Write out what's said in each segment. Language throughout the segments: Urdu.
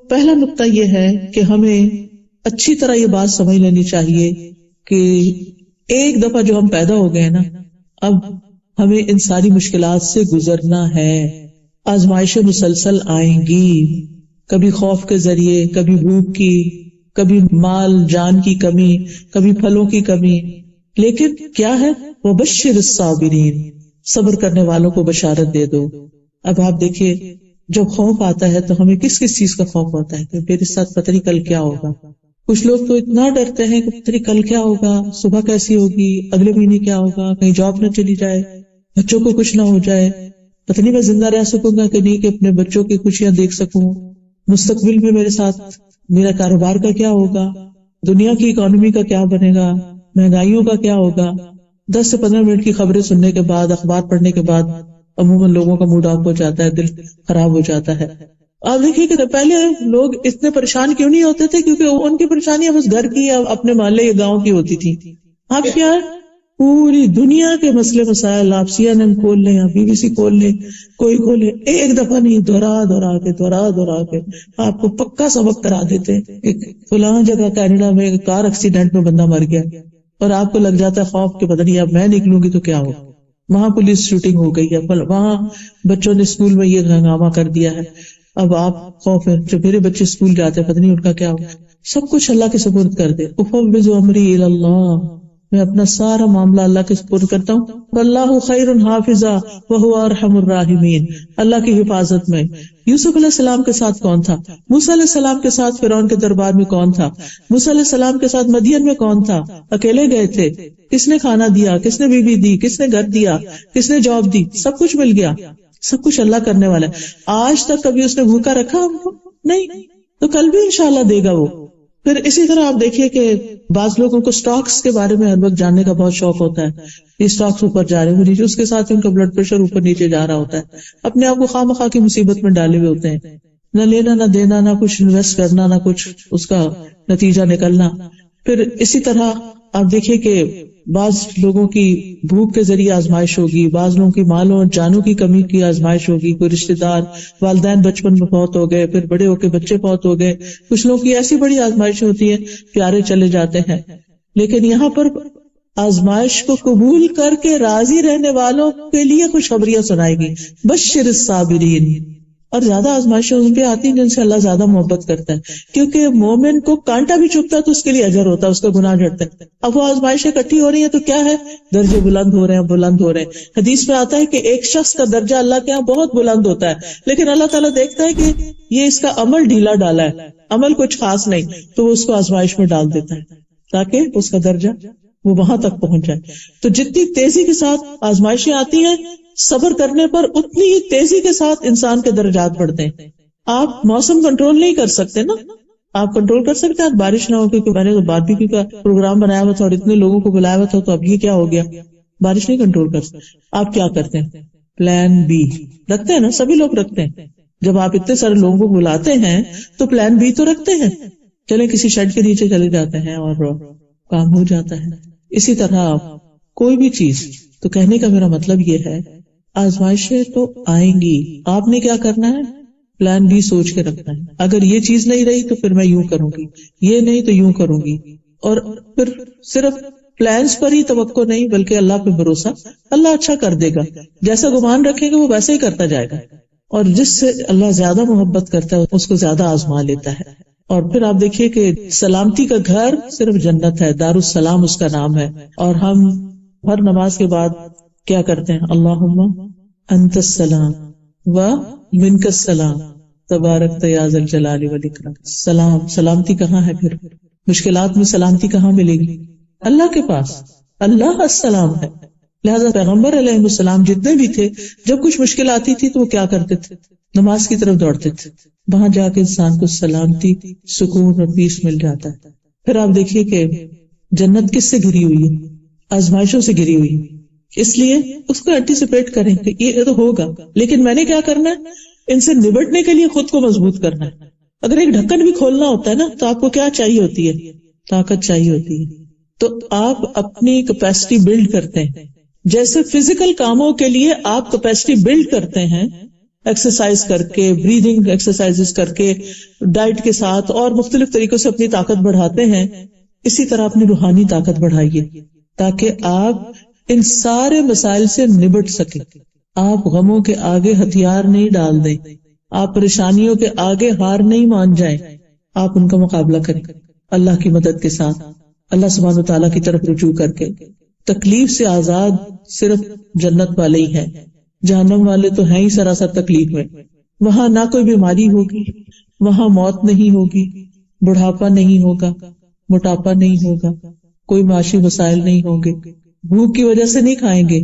پہلا نقطہ یہ ہے کہ ہمیں اچھی طرح یہ بات سمجھ لینی چاہیے کہ ایک دفعہ جو ہم پیدا ہو گئے نا، اب ہمیں ان ساری مشکلات سے گزرنا ہے. آزمائشیں مسلسل آئیں گی، کبھی خوف کے ذریعے، کبھی بھوک کی، کبھی مال جان کی کمی، کبھی پھلوں کی کمی. لیکن کیا ہے؟ وبشر الصابرین، صبر کرنے والوں کو بشارت دے دو. اب آپ دیکھیے، جب خوف آتا ہے تو ہمیں کس کس چیز کا خوف ہوتا ہے کہ میرے ساتھ پتہ نہیں کل کیا ہوگا. کچھ لوگ تو اتنا ڈرتے ہیں کہ پتہ نہیں کل کیا ہوگا، صبح کیسی ہوگی، اگلے مہینے کیا ہوگا، کہیں جاب نہ چلی جائے، بچوں کو کچھ نہ ہو جائے، پتہ نہیں میں زندہ رہ سکوں گا کہ نہیں، کہ اپنے بچوں کی خوشیاں دیکھ سکوں، مستقبل میں میرے ساتھ میرا کاروبار کا کیا ہوگا، دنیا کی اکانومی کا کیا بنے گا، مہنگائیوں کا کیا ہوگا. 10 سے 15 منٹ کی خبریں سننے کے بعد، اخبار پڑھنے کے بعد عموماً لوگوں کا موڈ آف ہو جاتا ہے، دل خراب ہو جاتا ہے. آپ دیکھیے کہ پہلے لوگ اتنے پریشان کیوں نہیں ہوتے تھے، کیونکہ ان کی پریشانیاں بس گھر کی یا اپنے محلے یا گاؤں کی ہوتی تھی. اب کیا، پوری دنیا کے مسئلے مسائل آپ CNN کھول لیں یا BBC کھول لیں، کوئی کھولے، ایک دفعہ نہیں، دہرا کے آپ کو پکا سبق کرا دیتے کہ فلاں جگہ کینیڈا میں کار ایکسیڈنٹ میں بندہ مر گیا، اور آپ کو لگ جاتا ہے خوف کہ پتہ نہیں اب میں نکلوں گی تو کیا ہوگا، وہاں پولیس شوٹنگ ہو گئی ہے، وہاں بچوں نے اسکول میں یہ ہنگامہ کر دیا ہے. اب آپ خوف ہے جب میرے بچے اسکول جاتے ہیں پتہ نہیں ان کا کیا ہوگا. سب کچھ اللہ کے سپرد کر دے. افوض امری الی اللہ، میں اپنا سارا معاملہ اللہ کے سپرد کرتا ہوں. واللہ خیر حافظا وہو ارحم الراحمین، اللہ کی حفاظت میں. یوسف علیہ السلام کے ساتھ کون تھا؟ موسیٰ علیہ السلام کے ساتھ فرعون کے دربار میں کون تھا؟ موسیٰ علیہ السلام کے ساتھ مدین میں کون تھا؟ اکیلے گئے تھے، کس نے کھانا دیا، کس نے بیوی دی، کس نے گھر دیا، کس نے جاب دی، سب کچھ مل گیا. سب کچھ اللہ کرنے والا ہے. آج تک کبھی اس نے بھوکا رکھا ہم کو؟ نہیں، تو کل بھی انشاءاللہ دے گا وہ. پھر اسی طرح آپ دیکھیے کہ بعض لوگوں کو سٹاکس کے بارے میں ہر وقت جاننے کا بہت شوق ہوتا ہے. یہ سٹاکس اوپر جا رہے ہیں نیچے، اس کے ساتھ ان کا بلڈ پریشر اوپر نیچے جا رہا ہوتا ہے. اپنے آپ کو خواہ مخواہ کی مصیبت میں ڈالے ہوئے ہوتے ہیں، نہ لینا نہ دینا، نہ کچھ انویسٹ کرنا، نہ کچھ اس کا نتیجہ نکلنا. پھر اسی طرح آپ دیکھیے کہ بعض لوگوں کی بھوک کے ذریعے آزمائش ہوگی، بعض لوگوں کی مالوں اور جانوں کی کمی کی آزمائش ہوگی. کوئی رشتہ دار، والدین بچپن میں فوت ہو گئے، پھر بڑے ہو کے بچے فوت ہو گئے. کچھ لوگوں کی ایسی بڑی آزمائش ہوتی ہے، پیارے چلے جاتے ہیں. لیکن یہاں پر آزمائش کو قبول کر کے راضی رہنے والوں کے لیے خوشخبریاں سنائے گی. بشر الصابرین. اور زیادہ آزمائشیں ان پہ آتی ہیں جن سے اللہ زیادہ محبت کرتا ہے، کیونکہ مومن کو کانٹا بھی چبھتا ہے تو اس کے لیے اجر ہوتا ہے، اس کا گناہ جھڑتا ہے. اب وہ آزمائشیں اکٹھی ہو رہی ہیں تو کیا ہے، درجے بلند ہو رہے ہیں. حدیث میں آتا ہے کہ ایک شخص کا درجہ اللہ کے ہاں بہت بلند ہوتا ہے، لیکن اللہ تعالیٰ دیکھتا ہے کہ یہ اس کا عمل ڈھیلا ڈالا ہے، عمل کچھ خاص نہیں، تو وہ اس کو آزمائش میں ڈال دیتا ہے تاکہ اس کا درجہ وہ وہاں تک پہنچ جائے. تو جتنی تیزی کے ساتھ آزمائشیں آتی ہیں، صبر کرنے پر اتنی ہی تیزی کے ساتھ انسان کے درجات بڑھتے ہیں. آپ موسم کنٹرول نہیں کر سکتے نا، آپ کنٹرول کر سکتے ہیں بارش نہ ہو، کیونکہ میں نے تو باربیکیو کا پروگرام بنایا ہوا تھا اور اتنے لوگوں کو بلایا ہوا تھا، تو اب یہ کیا ہو گیا، بارش نہیں کنٹرول کر سکتے. آپ کیا کرتے ہیں؟ پلان بی رکھتے ہیں نا، سبھی لوگ رکھتے ہیں. جب آپ اتنے سارے لوگوں کو بلاتے ہیں تو پلان بی تو رکھتے ہیں، چلے کسی شیڈ کے نیچے چلے جاتے ہیں اور کام ہو جاتا ہے. اسی طرح کوئی بھی چیز، تو کہنے کا میرا مطلب یہ ہے آزمائشیں تو آئیں گی، آپ نے کیا کرنا ہے، پلان بی سوچ کے رکھنا ہے. اگر یہ چیز نہیں رہی تو پھر میں یوں کروں گی، یہ نہیں تو یوں کروں گی. اور پھر صرف پلانس پر ہی توقع نہیں بلکہ اللہ پہ بھروسہ، اللہ اچھا کر دے گا. جیسا گمان رکھیں گے وہ ویسے ہی کرتا جائے گا. اور جس سے اللہ زیادہ محبت کرتا ہے اس کو زیادہ آزما لیتا ہے. اور پھر آپ دیکھیے کہ سلامتی کا گھر صرف جنت ہے، دار السلام اس کا نام ہے. اور ہم ہر نماز کے بعد کیا کرتے ہیں، اللہم انت السلام و منک السلام تبارک یا ذا الجلال والاکرام. سلام، سلامتی کہاں ہے؟ پھر مشکلات میں سلامتی کہاں ملے گی؟ اللہ کے پاس. اللہ السلام ہے. لہذا پیغمبر علیہ السلام جتنے بھی تھے، جب کچھ مشکل آتی تھی تو وہ کیا کرتے تھے، نماز کی طرف دوڑتے تھے. وہاں جا کے انسان کو سلامتی، سکون اور پیس مل جاتا ہے. پھر آپ دیکھیے کہ جنت کس سے گھری ہوئی ہے، آزمائشوں سے گھری ہوئی ہے. اس لیے اس کو اینٹیسپیٹ کریں کہ یہ تو ہوگا، لیکن میں نے کیا کرنا ہے، ان سے نبٹنے کے لیے خود کو مضبوط کرنا ہے. اگر ایک ڈھکن بھی کھولنا ہوتا ہے نا تو آپ کو کیا چاہیے ہوتی ہے، طاقت چاہیے ہوتی ہے. تو آپ اپنی کیپیسٹی بلڈ کرتے ہیں. جیسے فزیکل کاموں کے لیے آپ کیپیسٹی بلڈ کرتے ہیں، ایکسرسائز کر کے، بریدنگ ایکسرسائز کر کے، ڈائٹ کے ساتھ اور مختلف طریقوں سے اپنی طاقت بڑھاتے ہیں، اسی طرح اپنی روحانی طاقت بڑھائیے تاکہ آپ ان سارے مسائل سے نبٹ سکیں. آپ غموں کے آگے ہتھیار نہیں ڈال دیں، آپ پریشانیوں کے آگے ہار نہیں مان جائیں، آپ ان کا مقابلہ کریں اللہ کی مدد کے ساتھ، اللہ سبحانہ وتعالیٰ کی طرف رجوع کر کے. تکلیف سے آزاد صرف جنت والے ہی ہیں، جہنم والے تو ہیں ہی سراسر تکلیف میں. وہاں نہ کوئی بیماری ہوگی، وہاں موت نہیں ہوگی، بڑھاپا نہیں ہوگا، موٹاپا نہیں ہوگا، کوئی معاشی مسائل نہیں ہوں گے. بھوک کی وجہ سے نہیں کھائیں گے،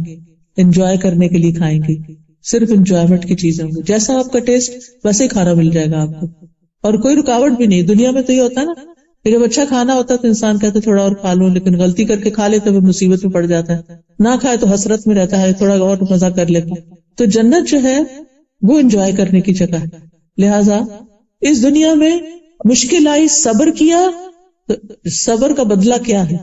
انجوائے کرنے کے لیے کھائیں گے، صرف انجوائمنٹ کی چیزیں ہوں گی. جیسا آپ کا ٹیسٹ ویسے ہی کھانا مل جائے گا آپ کو، اور کوئی رکاوٹ بھی نہیں. دنیا میں تو یہ ہوتا ہے نا کہ جب اچھا کھانا ہوتا ہے تو انسان کہتا ہے تھوڑا اور کھا لوں، لیکن غلطی کر کے کھا لیتا ہے پھر مصیبت میں پڑ جاتا ہے، نہ کھائے تو حسرت میں رہتا ہے، تھوڑا اور مزہ کر لیتا ہے. تو جنت جو ہے وہ انجوائے کرنے کی جگہ ہے. لہٰذا اس دنیا میں مشکل آئی، صبر کیا، تو صبر کا بدلہ کیا ہے؟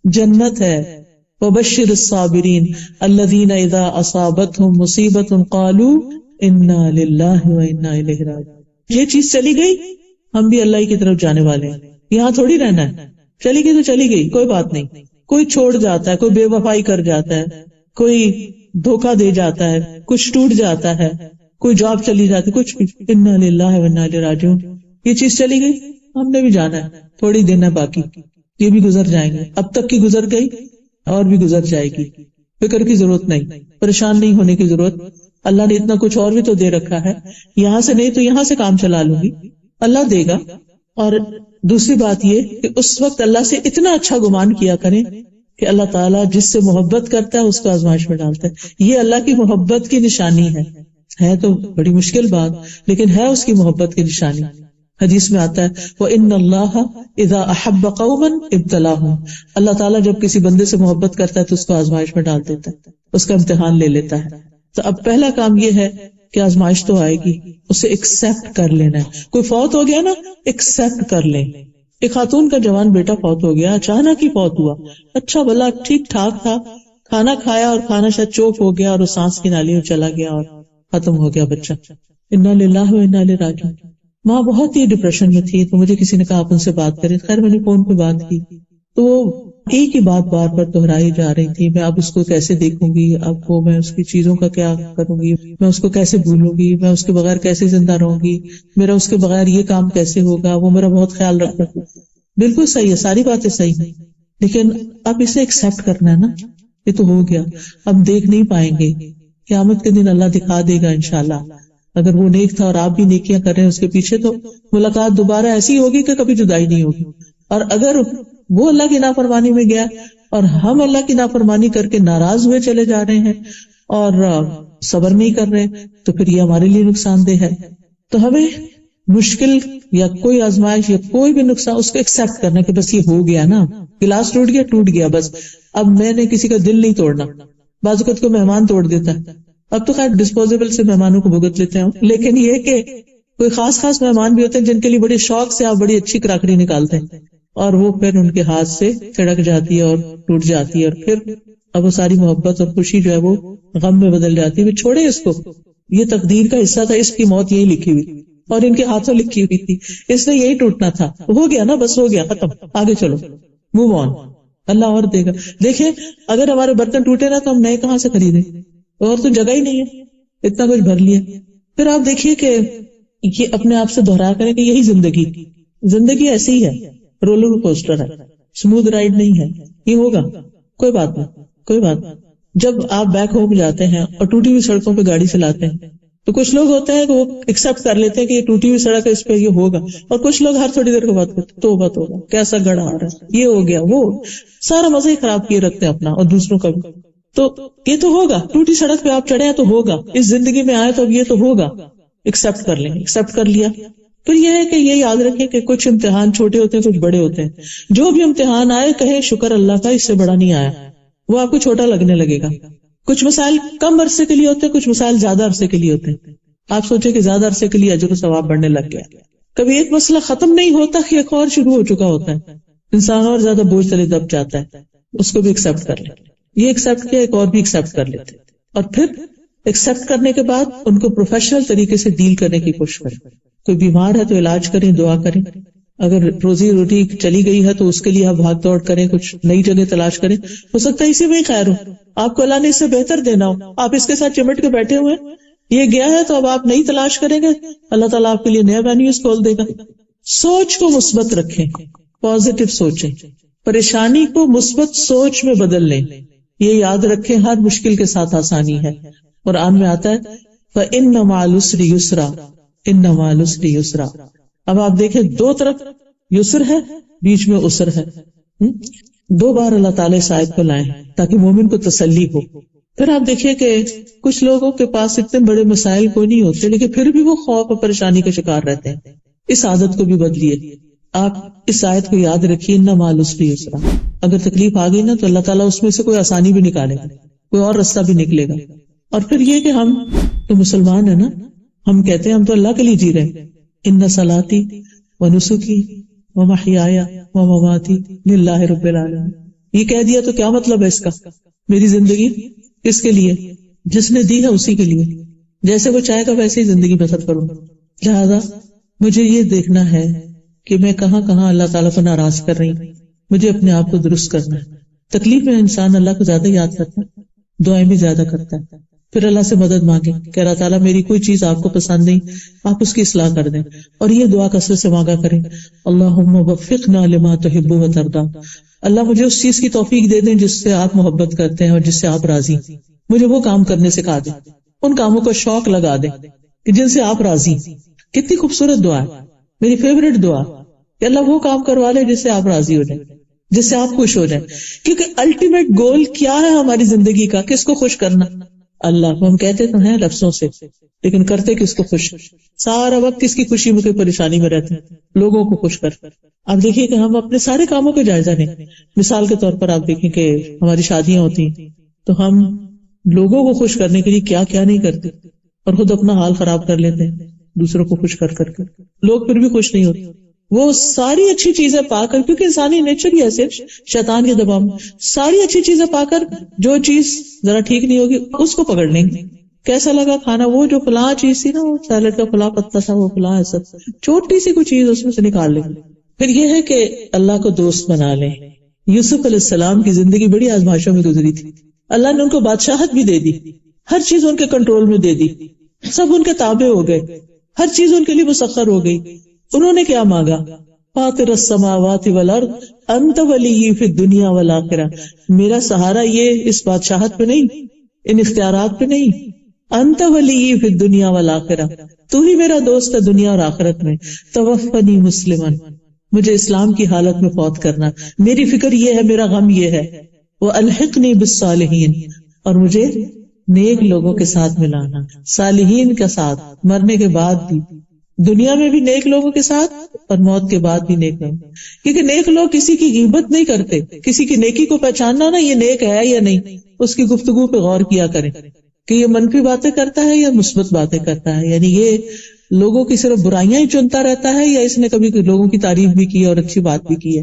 جنت ہے. وبشر الصابرین الذین اذا اصابتهم مصیبۃ قالوا انا للہ وانا الیہ راجعون. یہ چیز چلی گئی، ہم بھی اللہ کی طرف جانے والے ہیں، یہاں تھوڑی رہنا ہے. چلی گئی تو چلی گئی، کوئی بات نہیں. کوئی چھوڑ جاتا ہے، کوئی بے وفائی کر جاتا ہے، کوئی دھوکہ دے جاتا ہے، کچھ ٹوٹ جاتا ہے، کوئی جاب چلی جاتی، کچھ بھی. انا للہ وانا الیہ راجعون. یہ چیز چلی گئی، ہم نے بھی جانا ہے، تھوڑی دن ہے باقی، یہ بھی گزر جائیں گے. اب تک کی گزر گئی اور بھی گزر جائے گی. فکر کی ضرورت نہیں، پریشان نہیں ہونے کی ضرورت. اللہ نے اتنا کچھ اور بھی تو دے رکھا ہے، یہاں سے نہیں تو یہاں سے کام چلا لوں گی، اللہ دے گا. اور دوسری بات یہ کہ اس وقت اللہ سے اتنا اچھا گمان کیا کریں کہ اللہ تعالیٰ جس سے محبت کرتا ہے اس کو آزمائش میں ڈالتا ہے. یہ اللہ کی محبت کی نشانی ہے تو بڑی مشکل بات، لیکن ہے اس کی محبت کی نشانی. حدیث میں آتا ہے وَإِنَّ اللَّهَ إِذَا أَحَبَّ قَوْمًا ابْتَلَاهُمْ. اللہ تعالیٰ جب کسی بندے سے محبت کرتا ہے تو اس کو آزمائش میں ڈال دیتا ہے، اس کا امتحان لے لیتا ہے. تو اب پہلا کام یہ ہے کہ آزمائش تو آئے گی، اسے ایکسپٹ کر لینا ہے. کوئی فوت ہو گیا نا، ایکسپٹ کر لیں. ایک خاتون کا جوان بیٹا فوت ہو گیا، اچانک ہی فوت ہوا، اچھا بھلا ٹھیک ٹھاک تھا، کھانا کھایا اور کھانا شاید چوک ہو گیا اور وہ سانس کی نالی میں چلا گیا اور ختم ہو گیا بچہ. انا للہ و انا الیہ راجعون. ماں بہت ہی ڈپریشن میں تھی، تو مجھے کسی نے کہا آپ ان سے بات کریں. خیر میں نے فون پہ بات کی تو وہ ایک ہی بات بار بار دہرائی جا رہی تھی، میں اب اس کو کیسے دیکھوں گی، اب وہ میں اس کی چیزوں کا کیا کروں گی، میں اس کو کیسے بھولوں گی، میں اس کے بغیر کیسے زندہ رہوں گی، میرا اس کے بغیر یہ کام کیسے ہوگا، وہ میرا بہت خیال رکھتا تھا. بالکل صحیح ہے، ساری باتیں صحیح ہیں، لیکن اب اسے ایکسپٹ کرنا ہے نا. یہ تو ہو گیا، اب دیکھ نہیں پائیں گے. قیامت کے دن اللہ دکھا دے گا انشاءاللہ. اگر وہ نیک تھا اور آپ بھی نیکیاں کر رہے ہیں اس کے پیچھے، تو ملاقات دوبارہ ایسی ہوگی کہ کبھی جدائی نہیں ہوگی. اور اگر وہ اللہ کی نافرمانی میں گیا اور ہم اللہ کی نافرمانی کر کے ناراض ہوئے چلے جا رہے ہیں اور صبر نہیں کر رہے، تو پھر یہ ہمارے لیے نقصان دہ ہے. تو ہمیں مشکل یا کوئی آزمائش یا کوئی بھی نقصان اس کو ایکسپٹ کرنا کہ بس یہ ہو گیا نا، گلاس ٹوٹ گیا بس، اب میں نے کسی کا دل نہیں توڑنا. بعض اوقات کو مہمان توڑ دیتا ہے، اب تو خیر ڈسپوزیبل سے مہمانوں کو بھگت لیتے ہیں، لیکن یہ کہ کوئی خاص مہمان بھی ہوتے ہیں جن کے لیے بڑے شوق سے آپ بڑی اچھی کراکری نکالتے ہیں اور وہ پھر ان کے ہاتھ سے چھڑک جاتی ہے اور ٹوٹ جاتی ہے، اور پھر اب وہ ساری محبت اور خوشی جو ہے وہ غم میں بدل جاتی ہے. چھوڑے اس کو، یہ تقدیر کا حصہ تھا، اس کی موت یہی لکھی ہوئی اور ان کے ہاتھوں لکھی ہوئی تھی، اس نے یہی ٹوٹنا تھا. ہو گیا نا، بس ہو گیا، ختم، آگے چلو، موو آن. اللہ اور دے گا. دیکھیں اگر ہمارے برتن ٹوٹے نا تو ہم نئے کہاں سے خریدیں، اور تو جگہ ہی نہیں ہے، اتنا کچھ بھر لیا. پھر آپ دیکھیے کہ یہ اپنے آپ سے دہرا کریں کہ یہی زندگی ایسی ہی ہے، رولر کوسٹر ہے، اسموتھ رائڈ نہیں ہے. یہ ہوگا، کوئی بات نہیں. جب آپ بیک ہوم جاتے ہیں اور ٹوٹی ہوئی سڑکوں پہ گاڑی چلاتے ہیں تو کچھ لوگ ہوتے ہیں کہ وہ ایکسپٹ کر لیتے ہیں کہ یہ ٹوٹی ہوئی سڑک ہے، اس پہ یہ ہوگا، اور کچھ لوگ ہر تھوڑی دیر کے بعد توبہ کیسا گڑا آ رہا ہے، یہ ہو گیا، وہ سارا مزہ ہی خراب کیے رکھتے ہیں اپنا اور دوسروں کا بھی. تو یہ تو ہوگا، ٹوٹی سڑک پہ آپ چڑھے ہیں تو ہوگا، اس زندگی میں آئے تو اب یہ تو ہوگا. ایکسپٹ کر لیں گے، ایکسپٹ کر لیا. پھر یہ ہے کہ یہ یاد رکھیں کہ کچھ امتحان چھوٹے ہوتے ہیں، کچھ بڑے ہوتے ہیں. جو بھی امتحان آئے کہیں شکر اللہ کا، اس سے بڑا نہیں آیا، وہ آپ کو چھوٹا لگنے لگے گا. کچھ مسائل کم عرصے کے لیے ہوتے ہیں، کچھ مسائل زیادہ عرصے کے لیے ہوتے ہیں. آپ سوچیں کہ زیادہ عرصے کے لیے اجر و ثواب بڑھنے لگ گیا. کبھی ایک مسئلہ ختم نہیں ہوتا کہ ایک اور شروع ہو چکا ہوتا ہے، انسان اور زیادہ بوجھ تلے دب جاتا ہے. اس کو بھی ایکسپٹ کر لیں. یہ ایکسپٹ کیا، ایک اور بھی ایکسپٹ کر لیتے، اور پھر ایکسپٹ کرنے کے بعد ان کو پروفیشنل طریقے سے ڈیل کرنے کی کوشش کریں. کوئی بیمار ہے تو علاج کریں, دعا کریں. اگر روزی روٹی چلی گئی ہے تو اس کے لیے آپ بھاگ دوڑ کریں, کچھ نئی جگہ تلاش کریں. ہو سکتا ہے اسی میں ہی خیر ہو, آپ کو اللہ نے اس سے بہتر دینا ہو, آپ اس کے ساتھ چمٹ کے بیٹھے ہوئے, یہ گیا ہے تو اب آپ نئی تلاش کریں گے, اللہ تعالیٰ آپ کے لیے نیا وینیوز کھول دے گا. سوچ کو مثبت رکھیں, پازیٹو سوچیں, پریشانی کو مثبت سوچ میں بدل لیں. یہ یاد رکھیں ہر مشکل کے ساتھ آسانی ہے. قرآن میں آتا ہے فَإِنَّ مَعَ الْعُسْرِ يُسْرًا إِنَّ مَعَ الْعُسْرِ يُسْرًا. اب آپ دیکھیں دو طرف یسر ہے, بیچ میں عسر ہے. دو بار اللہ تعالیٰ اس آیت کو لائیں تاکہ مومن کو تسلی ہو. پھر آپ دیکھیے کہ کچھ لوگوں کے پاس اتنے بڑے مسائل کوئی نہیں ہوتے لیکن پھر بھی وہ خوف اور پریشانی کا شکار رہتے ہیں. اس عادت کو بھی بدلیے. آپ اس آیت کو یاد رکھیے اِنَّ مَعَ الْعُسْرِ يُسْرًا. اگر تکلیف آ گئی نا تو اللہ تعالیٰ اس میں سے کوئی آسانی بھی نکالے گا, کوئی اور رستہ بھی نکلے گا. اور پھر یہ کہ ہم تو مسلمان ہیں نا, ہم کہتے ہیں ہم تو اللہ کے لیے جی رہے ہیں. ان صلاتی و نسکی و محیایا و مماتی للہ رب العالمین. یہ کہہ دیا تو کیا مطلب ہے اس کا؟ میری زندگی کس کے لیے؟ جس نے دی ہے اسی کے لیے, جیسے وہ چاہے گا ویسے ہی زندگی بسر کروں. لہذا مجھے یہ دیکھنا ہے کہ میں کہاں کہاں اللہ تعالیٰ کو ناراض کر رہی ہوں, مجھے اپنے آپ کو درست کرنا ہے. تکلیف میں انسان اللہ کو زیادہ یاد کرتا ہے, دعائیں بھی زیادہ کرتا ہے, پھر اللہ سے مدد مانگے کہ اللہ تعالیٰ میری کوئی چیز آپ کو پسند نہیں, آپ اس کی اصلاح کر دیں. اور یہ دعا کثرت سے مانگا کریں اللہم وفقنا لما تحب و ترضا. اللہ مجھے اس چیز کی توفیق دے دیں جس سے آپ محبت کرتے ہیں اور جس سے آپ راضی. مجھے وہ کام کرنے سکھا دیں, ان کاموں کو شوق لگا دیں کہ جن سے آپ راضی. کتنی خوبصورت دعا ہے, میری فیوریٹ دعا کہ اللہ وہ کام کروا لے جس سے آپ راضی ہو جائیں, جس سے آپ خوش ہو جائیں. کیونکہ الٹیمیٹ گول کیا ہے ہماری زندگی کا؟ کس کو خوش کرنا؟ اللہ کو. ہم کہتے تو ہیں لفظوں سے لیکن کرتے کس کو خوش؟ سارا وقت کس کی خوشی میں کوئی پریشانی میں رہتے ہیں, لوگوں کو خوش کر. آپ دیکھیے کہ ہم اپنے سارے کاموں کا جائزہ لیں. مثال کے طور پر آپ دیکھیں کہ ہماری شادیاں ہوتی ہیں تو ہم لوگوں کو خوش کرنے کے لیے کیا کیا نہیں کرتے, اور خود اپنا حال خراب کر لیتے ہیں دوسروں کو خوش کر کے. لوگ پھر بھی خوش نہیں ہوتے. وہ ساری اچھی چیزیں پا کر, کیونکہ انسانی نیچر ہی ایسے, شیطان کے دباؤ میں ساری اچھی چیزیں پا کر جو چیز ذرا ٹھیک نہیں ہوگی اس کو پکڑ لیں گے. کیسا لگا کھانا, وہ جو فلاں چیز تھی نا, وہ سیلڈ کا فلاں پتا تھا, وہ فلاں ایسا, چھوٹی سی کوئی چیز اس میں سے نکال لیں گے. پھر یہ ہے کہ اللہ کو دوست بنا لیں. یوسف علیہ السلام کی زندگی بڑی آزمائشوں میں گزری تھی. اللہ نے ان کو بادشاہت بھی دے دی, ہر چیز ان کے کنٹرول میں دے دی, سب ان کے تابع ہو گئے, ہر چیز ان کے لیے مسخر ہو گئی. انہوں نے کیا مانگا؟ فاطر السماوات والارض انت ولی فی الدنیا والآخرہ. میرا سہارا یہ اس بادشاہت پہ نہیں, ان اختیارات پہ نہیں. انت ولی فی الدنیا والآخرہ, تو ہی میرا دوست ہے دنیا اور آخرت میں. توفنی مسلمن, مجھے اسلام کی حالت میں فوت کرنا, میری فکر یہ ہے, میرا غم یہ ہے. والحقنی بالصالحین, اور مجھے نیک لوگوں کے ساتھ ملانا, صالحین کے ساتھ, مرنے کے بعد بھی, دنیا میں بھی نیک لوگوں کے ساتھ اور موت کے بعد بھی نیک لوگ. کیونکہ نیک لوگ کسی کی غیبت نہیں کرتے. کسی کی نیکی کو پہچاننا نا, یہ نیک ہے یا نہیں, اس کی گفتگو پہ غور کیا کریں کہ یہ منفی باتیں کرتا ہے یا مثبت باتیں کرتا ہے. یعنی یہ لوگوں کی صرف برائیاں ہی چنتا رہتا ہے یا اس نے کبھی لوگوں کی تعریف بھی کی اور اچھی بات بھی کی ہے.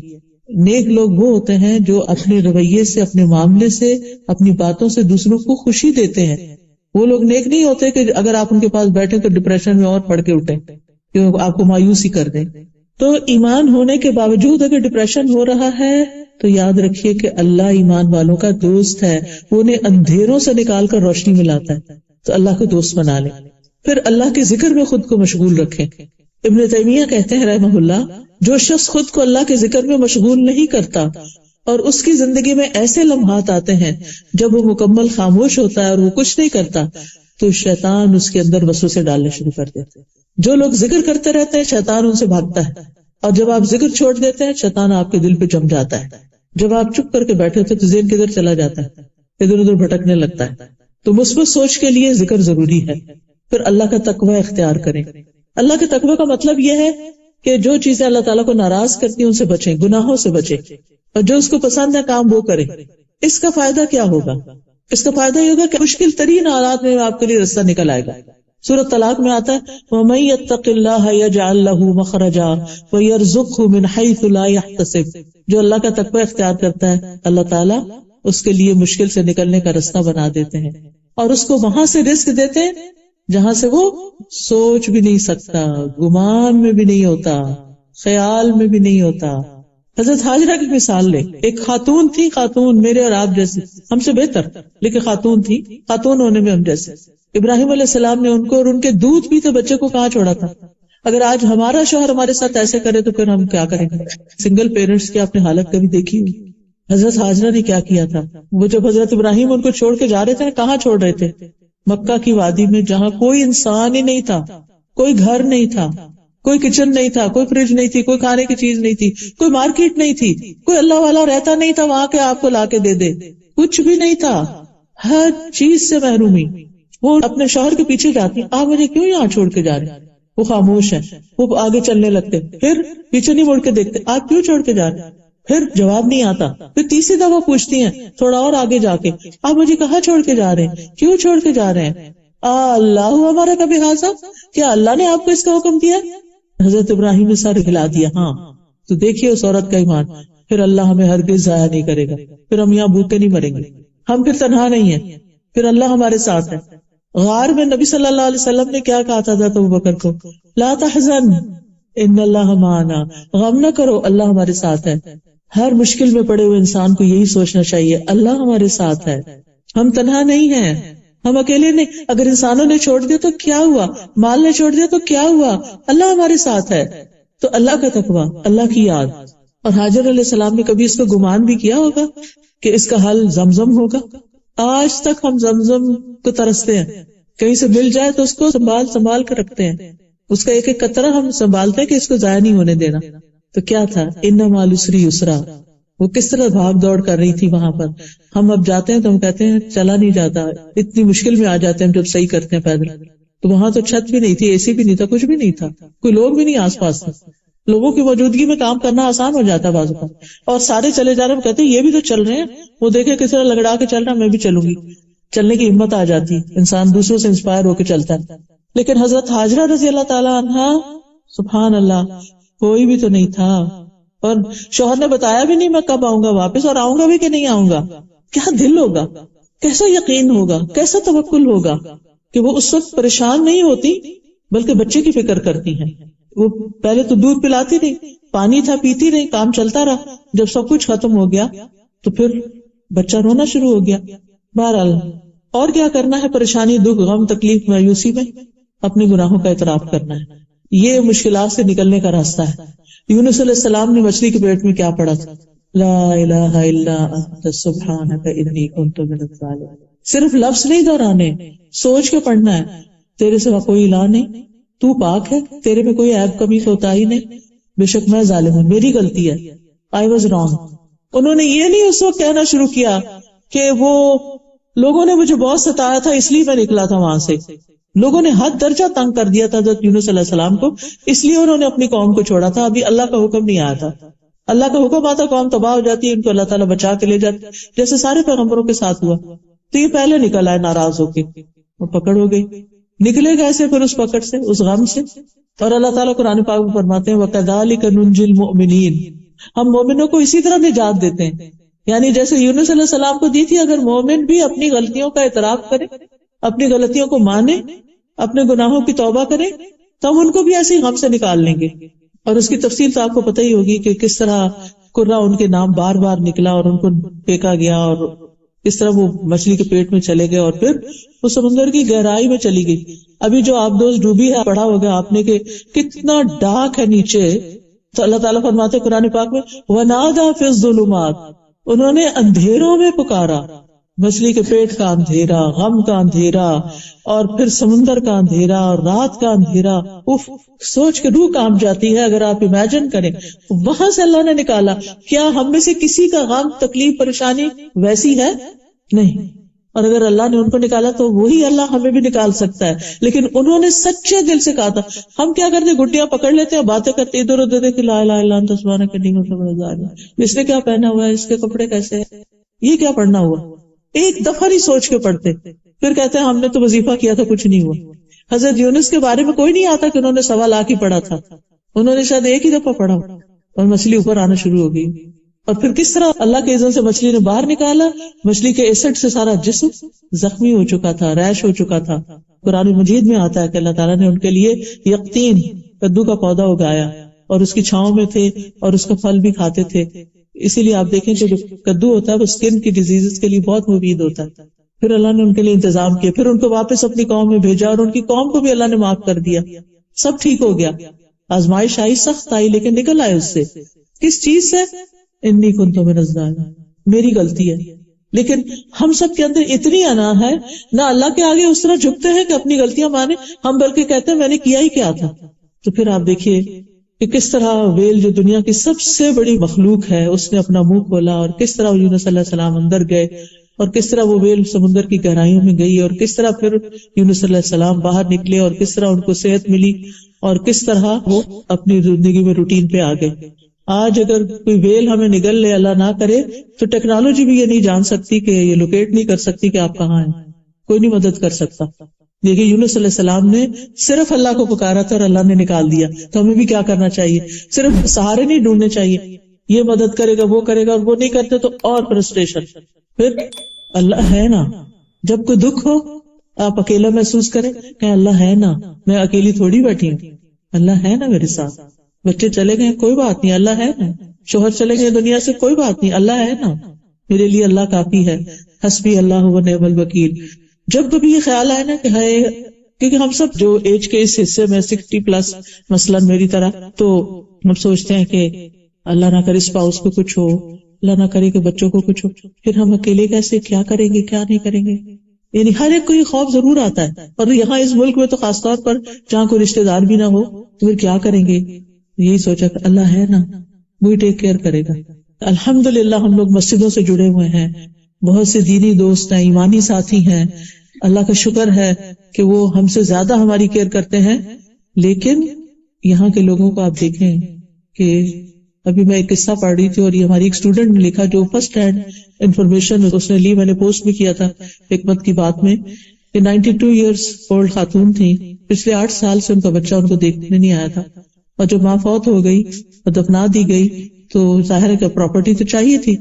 نیک لوگ وہ ہوتے ہیں جو اپنے رویے سے, اپنے معاملے سے, اپنی باتوں سے دوسروں کو خوشی دیتے ہیں. وہ لوگ نیک نہیں ہوتے کہ اگر آپ ان کے پاس بیٹھے تو ڈپریشن میں اور پڑ کے اٹھیں کہ آپ کو مایوس ہی کر دیں. تو ایمان ہونے کے باوجود اگر ڈپریشن ہو رہا ہے تو یاد رکھیے کہ اللہ ایمان والوں کا دوست ہے, وہ انہیں اندھیروں سے نکال کر روشنی میں لاتا ہے. تو اللہ کو دوست بنا لیں. پھر اللہ کے ذکر میں خود کو مشغول رکھیں. ابن تیمیہ کہتے ہیں رحمہ اللہ, جو شخص خود کو اللہ کے ذکر میں مشغول نہیں کرتا اور اس کی زندگی میں ایسے لمحات آتے ہیں جب وہ مکمل خاموش ہوتا ہے اور وہ کچھ نہیں کرتا, تو شیطان اس کے اندر وسوسے ڈالنے شروع کر دیتے ہیں. جو لوگ ذکر کرتے رہتے ہیں شیطان ان سے بھاگتا ہے, اور جب آپ ذکر چھوڑ دیتے ہیں شیطان آپ کے دل پہ جم جاتا ہے. جب آپ چپ کر کے بیٹھے ہوتے تو ذہن کدھر چلا جاتا ہے, ادھر ادھر بھٹکنے لگتا ہے. تو مثبت سوچ کے لیے ذکر ضروری ہے. پھر اللہ کا تقوی اختیار کریں. اللہ کے تقوی کا مطلب یہ ہے کہ جو چیزیں اللہ تعالیٰ کو ناراض کرتی ہیں ان سے بچیں, گناہوں سے بچیں, اور جو اس کو پسند ہے کام وہ کریں. اس کا فائدہ کیا ہوگا؟ اس کا فائدہ یہ ہوگا کہ مشکل ترین حالات میں آپ کے لیے رستہ نکل آئے گا. سورۃ طلاق میں آتا ہے وَمَن يَتَّقِ اللَّهَ يَجْعَل لَّهُ مَخْرَجًا وَيَرْزُقْهُ مِنْ حَيْثُ لَا يَحْتَسِبُ. جو اللہ کا تقوی اختیار کرتا ہے اللہ تعالیٰ اس کے لیے مشکل سے نکلنے کا راستہ بنا دیتے ہیں. اور اس کو وہاں سے رزق دیتے ہیں جہاں سے وہ سوچ بھی نہیں سکتا، گمان میں بھی نہیں ہوتا، خیال میں بھی نہیں ہوتا۔ حضرت ہاجرہ کی مثال لے، ایک خاتون تھی، خاتون میرے اور آپ جیسے، ہم سے بہتر لیکن خاتون تھی، خاتون ہونے میں ہم جیسے۔ ابراہیم علیہ السلام نے ان کو اور ان کے دودھ پیتے بچے کو کہاں چھوڑا تھا؟ اگر آج ہمارا شوہر ہمارے ساتھ ایسے کرے تو پھر ہم کیا کریں گے؟ سنگل پیرنٹس کی آپ نے حالت کبھی دیکھی ہوئی؟ حضرت ہاجرہ نے کیا کیا تھا؟ وہ جب حضرت ابراہیم ان کو چھوڑ کے جا رہے تھے، کہاں چھوڑ رہے تھے؟ مکہ کی وادی میں، جہاں کوئی انسان ہی نہیں تھا، کوئی گھر نہیں تھا، کوئی کچن نہیں تھا، کوئی فریج نہیں تھی، کوئی کھانے کی چیز نہیں تھی، کوئی مارکیٹ نہیں تھی، کوئی اللہ والا رہتا نہیں تھا وہاں کے آپ کو لا کے دے دے، کچھ بھی نہیں تھا، ہر چیز سے محرومی۔ وہ اپنے شوہر کے پیچھے جاتی، آپ مجھے کیوں یہاں چھوڑ کے جا رہے ہیں؟ وہ خاموش ہے، وہ آگے چلنے لگتے، پھر پیچھے نہیں مڑ کے دیکھتے، آپ کیوں چھوڑ کے جا رہے ہیں؟ پھر جواب نہیں آتا، پھر تیسری دفعہ پوچھتی ہیں تھوڑا اور آگے جا کے، آپ مجھے کہاں چھوڑ کے جا رہے ہیں؟ کیوں چھوڑ کے جا رہے ہیں؟ اللہ ہمارا کبھی حاضر، کیا اللہ نے آپ کو اس کا حکم دیا؟ حضرت ابراہیم نے سر ہلا دیا، ہاں تو دیکھیے اس عورت کا ایمان، پھر اللہ ہمیں ہرگز ضائع نہیں کرے گا، پھر ہم یہاں بھوکے نہیں مریں گے، ہم پھر تنہا نہیں ہیں، پھر اللہ ہمارے ساتھ ہے۔ غار میں نبی صلی اللہ علیہ وسلم نے کیا کہا تھا حضرت ابوبکر کو؟ لا تحزن ان اللہ معنا، غم نہ کرو اللہ ہمارے ساتھ ہے۔ ہر مشکل میں پڑے ہوئے انسان کو یہی سوچنا چاہیے، اللہ ہمارے ساتھ ہے، ہم تنہا نہیں ہیں، ہم اکیلے نہیں۔ اگر انسانوں نے چھوڑ دیا تو کیا ہوا، مال نے چھوڑ دیا تو کیا ہوا، اللہ ہمارے ساتھ ہے۔ تو اللہ کا تقویٰ، اللہ کی یاد۔ اور حاجر علیہ السلام نے کبھی اس کو گمان بھی کیا ہوگا کہ اس کا حل زمزم ہوگا؟ آج تک ہم زمزم کو ترستے ہیں، کہیں سے مل جائے تو اس کو سنبھال کر رکھتے ہیں، اس کا ایک ایک قطرہ ہم سنبھالتے ہیں کہ اس کو ضائع نہیں ہونے دینا۔ تو کیا تھا؟ ان مع العسر یسرا، وہ کس طرح بھاگ دوڑ کر رہی تھی وہاں پر۔ ہم اب جاتے ہیں تو ہم کہتے ہیں چلا نہیں جاتا، اتنی مشکل میں آ جاتے ہیں جب صحیح کرتے ہیں پیدل۔ تو وہاں تو چھت بھی نہیں تھی، اے سی بھی نہیں تھا، کچھ بھی نہیں تھا، کوئی لوگ بھی نہیں آس پاس تھے۔ لوگوں کی موجودگی میں کام کرنا آسان ہو جاتا ہے بعض اوقات، اور سارے چلے جا رہے ہیں، کہتے ہیں یہ بھی تو چل رہے ہیں، وہ دیکھے کس طرح لگڑا کے چل رہا ہے، میں بھی چلوں گی۔ چلنے کی ہمت آ جاتی، انسان دوسروں سے انسپائر ہو کے چلتا ہے۔ لیکن حضرت ہاجرہ رضی اللہ تعالیٰ عنہا، سبحان اللہ، کوئی بھی تو نہیں تھا، اور شوہر نے بتایا بھی نہیں میں کب آؤں گا واپس، اور آؤں گا بھی کہ نہیں آؤں گا۔ کیا دل ہوگا، کیسا یقین ہوگا، کیسا توکل ہوگا کہ وہ اس وقت پریشان نہیں ہوتی بلکہ بچے کی فکر کرتی ہیں۔ وہ پہلے تو دودھ پلاتی رہی، پانی تھا پیتی رہی، کام چلتا رہا، جب سب کچھ ختم ہو گیا تو پھر بچہ رونا شروع ہو گیا۔ بہرحال اور کیا کرنا ہے، پریشانی، دکھ، غم، تکلیف، مایوسی میں اپنے گناہوں کا اعتراف کرنا ہے۔ یہ مشکلات سے نکلنے کا راستہ ہے۔ یونس علیہ السلام نے مچھلی کے پیٹ میں کیا پڑھا تھا؟ لا الہ الا انت سبحانک انی کنت من الظالمین۔ صرف لفظ نہیں دہرانے، سوچ کے پڑھنا ہے، تیرے سوا کوئی الہ نہیں، تو پاک ہے، تیرے میں کوئی عیب کمی کوتاہی نہیں، بے شک میں ظالم ہوں، میری غلطی ہے، I was wrong۔ انہوں نے یہ نہیں اس وقت کہنا شروع کیا کہ وہ لوگوں نے مجھے بہت ستایا تھا اس لیے میں نکلا تھا وہاں سے۔ لوگوں نے حد درجہ تنگ کر دیا تھا حضرت یونس علیہ السلام کو، اس لیے انہوں نے اپنی قوم کو چھوڑا تھا، ابھی اللہ کا حکم نہیں آیا تھا۔ اللہ کا حکم آتا قوم تباہ ہو جاتی ہے، ان کو اللہ تعالیٰ بچا کے لے جاتے، جیسے سارے پیغمبروں کے ساتھ ہوا۔ تو یہ پہلے نکل آئے ناراض ہو کے، وہ پکڑ ہو گئی، نکلے کیسے پھر اس پکڑ سے، اس غم سے؟ اور اللہ تعالیٰ قرآن پاک میں فرماتے ہیں وَكَذَلِكَ نُنْجِي الْمُؤْمِنِينَ، ہم مومنوں کو اسی طرح نجات دیتے ہیں۔ یعنی جیسے یونس علیہ السلام کو دی تھی، اگر مومن بھی اپنی غلطیوں کا اعتراف کرے، اپنی غلطیوں کو مانے، اپنے گناہوں کی توبہ کرے، تو ہم ان کو بھی ایسے ہی غم سے نکال لیں گے۔ اور اس کی تفصیل تو آپ کو پتہ ہی ہوگی کہ کس طرح قرہ ان کے نام بار بار نکلا اور ان کو پھینکا گیا، اور اس طرح وہ مچھلی کے پیٹ میں چلے گئے اور پھر وہ سمندر کی گہرائی میں چلی گئی۔ ابھی جو آپ دوست ڈوبی ہے پڑھا ہوگا آپ نے کہ کتنا ڈارک ہے نیچے، تو اللہ تعالیٰ فرماتے قرآن پاک میں وَنَادَى فِي الظُّلُمَاتِ، انہوں نے اندھیروں میں پکارا، مچھلی کے پیٹ کا اندھیرا، غم کا اندھیرا، اور پھر سمندر کا اندھیرا اور رات کا اندھیرا۔ اف، سوچ کے روح کانپ جاتی ہے اگر آپ امیجن کریں، وہاں سے اللہ نے نکالا۔ کیا ہم میں سے کسی کا غم، تکلیف، پریشانی ویسی ہے؟ نہیں۔ اور اگر اللہ نے ان کو نکالا تو وہی اللہ ہمیں بھی نکال سکتا ہے، لیکن انہوں نے سچے دل سے کہا تھا۔ ہم کیا کرتے، گٹیاں پکڑ لیتے ہیں، باتیں کرتے ادھر ادھر کہ لا الہ الا انت سبحانک انی کنت من الظالمین، اس نے کیا پہنا ہوا ہے، اس کے کپڑے کیسے ہیں، یہ کیا پڑھنا ہوا، ایک دفعہ نہیں سوچ کے پڑھتے، پھر کہتے ہیں ہم نے تو وظیفہ کیا تھا کچھ نہیں ہوا۔ حضرت یونس کے بارے میں کوئی نہیں آتا کہ انہوں نے 1.25 لاکھ ہی پڑھا تھا، انہوں نے شاید ایک ہی دفعہ پڑھا اور مچھلی اوپر آنا شروع ہو گئی۔ اور پھر کس طرح اللہ کے اذن سے مچھلی نے باہر نکالا. مچھلی کے ایسڈ سے سارا جسم زخمی ہو چکا تھا, ریش ہو چکا تھا. قرآن مجید میں آتا ہے کہ اللہ تعالیٰ نے ان کے لیے یقطین کدو کا پودا اگایا اور اس کی چھاؤں میں تھے اور اس کا پھل بھی کھاتے تھے. اسی لیے آپ دیکھیں کہ جو کدو ہوتا ہے وہ اسکن کی ڈیزیز کے لیے بہت مفید ہوتا ہے. پھر اللہ نے ان کے لیے انتظام کیا, پھر ان کو واپس اپنی قوم میں بھیجا اور ان کی قوم کو بھی اللہ نے معاف کر دیا. سب ٹھیک ہو گیا. آزمائش آئی, سخت آئی, لیکن نکل آئے اس سے. کس چیز سے؟ انی کنت من الظالمین, میری غلطی ہے. لیکن ہم سب کے اندر اتنی انا ہے, نہ اللہ کے آگے اس طرح جھکتے ہیں کہ اپنی غلطیاں مانے, ہم بلکہ کہتے ہیں میں نے کیا ہی کیا تھا. تو پھر آپ دیکھیے کہ کس طرح ویل جو دنیا کی سب سے بڑی مخلوق ہے اس نے اپنا منہ کھولا, اور کس طرح یونس علیہ السلام اندر گئے, اور کس طرح وہ ویل سمندر کی گہرائیوں میں گئی, اور کس طرح پھر یونس علیہ السلام باہر نکلے, اور کس طرح ان کو صحت ملی, اور کس طرح وہ اپنی زندگی میں روٹین پہ آ گئے. آج اگر کوئی ویل ہمیں نگل لے, اللہ نہ کرے, تو ٹیکنالوجی بھی یہ نہیں جان سکتی کہ یہ لوکیٹ نہیں کر سکتی کہ آپ کہاں ہیں, کوئی نہیں مدد کر سکتا. دیکھیے یونس علیہ السلام نے صرف اللہ کو پکارا تھا اور اللہ نے نکال دیا. تو ہمیں بھی کیا کرنا چاہیے؟ صرف سہارے نہیں ڈھونڈنے چاہیے, یہ مدد کرے گا وہ کرے گا, اور وہ نہیں کرتے تو اور فرسٹریشن. پھر اللہ ہے نا, جب کوئی دکھ ہو آپ اکیلا محسوس کریں کہ اللہ ہے نا, میں اکیلی تھوڑی بیٹھی ہوں, اللہ ہے نا میرے ساتھ. بچے چلے گئے کوئی بات نہیں, اللہ ہے نا. شوہر چلے گئے دنیا سے کوئی بات نہیں, اللہ ہے نا. میرے لیے اللہ کافی ہے, حسبی اللہ و نعم الوکیل. جب کبھی یہ خیال آئے نا کہ ہے, کیونکہ ہم سب جو ایج کے اس حصے میں 60+ مثلاً میری طرح, تو ہم سوچتے ہیں کہ اللہ نہ کرے اسپاؤس کو کچھ ہو, اللہ نہ کرے کہ بچوں کو کچھ ہو, پھر ہم اکیلے کیسے, کیا کریں گے کیا نہیں کریں گے. یعنی ہر ایک کو یہ خوف ضرور آتا ہے, اور یہاں اس ملک میں تو خاص طور پر جہاں کوئی رشتے دار بھی نہ ہو, تو پھر کیا کریں گے. یہی سوچا کہ اللہ ہے نا, وہی ٹیک کیئر کرے گا. الحمدللہ ہم لوگ مسجدوں سے جڑے ہوئے ہیں, بہت سے دینی دوست ہیں, ایمانی ساتھی ہیں, اللہ کا شکر ہے کہ وہ ہم سے زیادہ ہماری کیئر کرتے ہیں. لیکن یہاں کے لوگوں کو آپ دیکھیں کہ ابھی میں ایک قصہ پڑھ رہی تھی, اور یہ ہماری ایک اسٹوڈنٹ نے لکھا جو فرسٹ ہینڈ انفارمیشن اس نے لی, میں نے پوسٹ بھی کیا تھا حکمت کی بات میں, کہ 92 ایئرس اولڈ خاتون تھی, پچھلے 8 سال سے ان کا بچہ ان کو دیکھنے نہیں آیا تھا, اور جب ماں فوت ہو گئی اور دفنا دی گئی تو ظاہر ہے کہ پراپرٹی تو چاہیے تھی,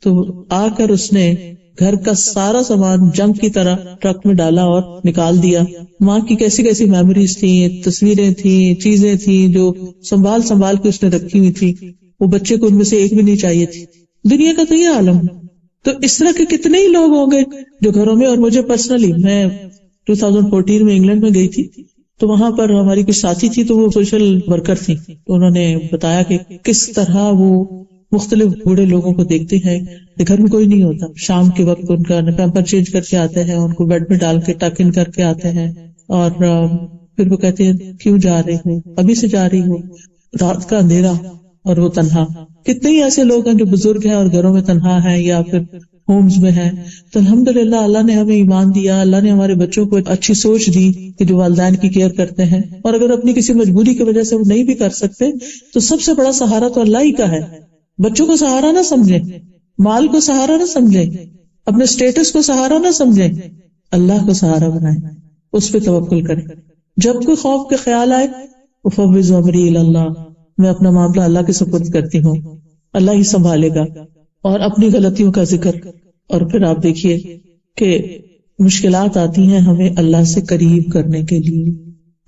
تو آ کر اس نے گھر کا سارا سامان جنگ کی طرح ٹرک میں ڈالا اور نکال دیا. ماں کی کیسی کیسی میموریز تھیں, تصویریں تھیں, چیزیں تھیں جو سنبھال کے اس نے رکھی ہوئی تھی, وہ بچے کو ان میں سے ایک بھی نہیں چاہیے تھی. دنیا کا تو یہ عالم ہے. تو اس طرح کے کتنے ہی لوگ ہوں گے جو گھروں میں, اور مجھے پرسنلی میں 2014 میں انگلینڈ میں گئی تھی, تو وہاں پر ہماری کچھ ساتھی تھی, تو وہ سوشل ورکر تھی, تو انہوں نے بتایا کہ کس طرح وہ مختلف بوڑھے لوگوں کو دیکھتے ہیں کہ گھر میں کوئی نہیں ہوتا, شام کے وقت ان کا پیمپر چینج کر کے آتے ہیں, ان کو بیڈ میں ڈال کے ٹک ان کر کے آتے ہیں, اور پھر وہ کہتے ہیں کیوں جا رہے ہو, ابھی سے جا رہی ہو, رات کا اندھیرا اور وہ تنہا. کتنے ہی ایسے لوگ ہیں جو بزرگ ہیں اور گھروں میں تنہا ہیں یا پھر ہومز میں ہیں. تو الحمدللہ اللہ نے ہمیں ایمان دیا, اللہ نے ہمارے بچوں کو اچھی سوچ دی کہ جو والدین کی کیئر کرتے ہیں, اور اگر اپنی کسی مجبوری کی وجہ سے وہ نہیں بھی کر سکتے تو سب سے بڑا سہارا تو اللہ ہی کا ہے. بچوں کو سہارا نہ سمجھیں, مال کو سہارا نہ سمجھیں, اپنے سٹیٹس کو سہارا نہ سمجھیں, اللہ کو سہارا بنائیں, اس پہ توکل کریں. جب کوئی خوف کے خیال آئے, افوض امری الی اللہ, میں اپنا معاملہ اللہ کے سپرد کرتی ہوں, اللہ ہی سنبھالے گا. اور اپنی غلطیوں کا ذکر, اور پھر آپ دیکھیے کہ مشکلات آتی ہیں ہمیں اللہ سے قریب کرنے کے لیے,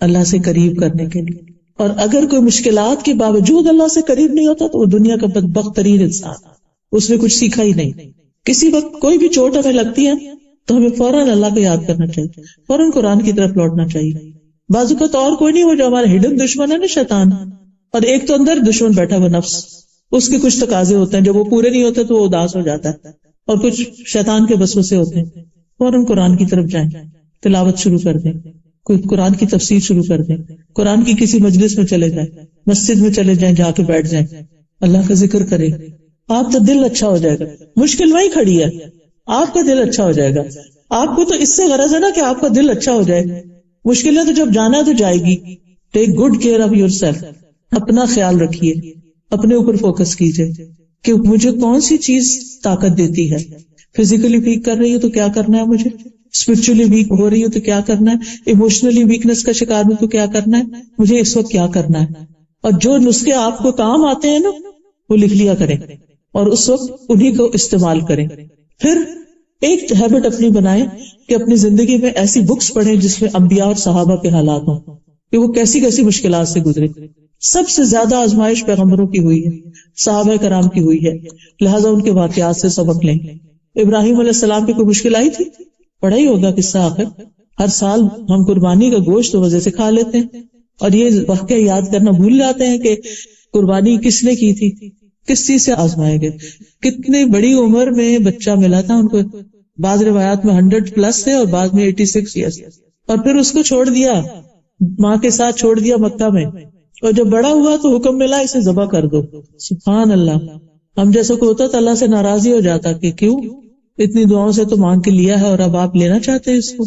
اللہ سے قریب کرنے کے لیے. اور اگر کوئی مشکلات کے باوجود اللہ سے قریب نہیں ہوتا تو وہ دنیا کا بدبخت ترین انسان, اس نے کچھ سیکھا ہی نہیں. کسی وقت کوئی بھی چوٹ ہمیں لگتی ہے تو ہمیں فوراً اللہ کو یاد کرنا چاہیے, فوراً قرآن کی طرف لوٹنا چاہیے. بازو کا تو اور کوئی نہیں, وہ جو ہمارا ہڈن دشمن ہے نا شیطان, اور ایک تو اندر دشمن بیٹھا ہوا نفس, اس کے کچھ تقاضے ہوتے ہیں, جب وہ پورے نہیں ہوتے تو وہ اداس ہو جاتا ہے, اور کچھ شیطان کے وسوسے ہوتے ہیں. فوراً قرآن کی طرف جائیں, تلاوت شروع کر دیں, کوئی قرآن کی تفسیر شروع کر دیں, قرآن کی کسی مجلس میں چلے جائیں, مسجد میں چلے جائیں, جا کے بیٹھ جائیں, اللہ کا ذکر کریں. آپ کا دل اچھا ہو جائے گا. مشکل وہیں کھڑی ہے, آپ کا دل اچھا ہو جائے گا. آپ کو تو اس سے غرض ہے نا کہ آپ کا دل اچھا ہو جائے. مشکلیں تو جب جانا تو جائے گی. Take good care of your self, اپنا خیال رکھیے, اپنے اوپر فوکس کیجئے کہ مجھے کون سی چیز طاقت دیتی ہے. فزیکلی ویک کر رہی ہے تو کیا کرنا ہے مجھے, اسپرچولی ویک ہو رہی ہے تو کیا کرنا ہے, ایموشنلی ویکنس کا شکار ہوں تو کیا کرنا ہے, مجھے اس وقت کیا کرنا ہے. اور جو نسخے آپ کو کام آتے ہیں نا وہ لکھ لیا کریں. اور اس وقت انہی کو استعمال کریں. پھر ایک ہیبٹ اپنی بنائیں کہ اپنی زندگی میں ایسی بکس پڑھیں جس میں انبیاء اور صحابہ کے حالات ہوں کہ وہ کیسی کیسی مشکلات سے گزرے. سب سے زیادہ آزمائش پیغمبروں کی ہوئی ہے، صحابہ کرام کی ہوئی ہے، لہٰذا ان کے واقعات سے سبق لیں. ابراہیم علیہ السلام پہ کوئی مشکل آئی تھی؟ پڑھا ہی ہوگا قصہ. آخر ہر سال ہم قربانی کا گوشت تو مزے سے کھا لیتے ہیں اور یہ واقعہ یاد کرنا بھول جاتے ہیں کہ قربانی کس نے کی تھی، کس چیز سے آزمائے گئے. کتنی بڑی عمر میں بچہ ملا تھا ان کو، بعض روایات میں 100+ تھے اور بعض میں 86 ایئرس. اور پھر اس کو چھوڑ دیا، ماں کے ساتھ چھوڑ دیا مکہ میں، اور جب بڑا ہوا تو حکم ملا اسے ذبح کر دو. سبحان اللہ. ہم جیسا کو ہوتا تو اللہ سے ناراضی ہو جاتا کہ کیوں اتنی دعاؤں سے تو مانگ کے لیا ہے اور اب آپ لینا چاہتے ہیں اس کو.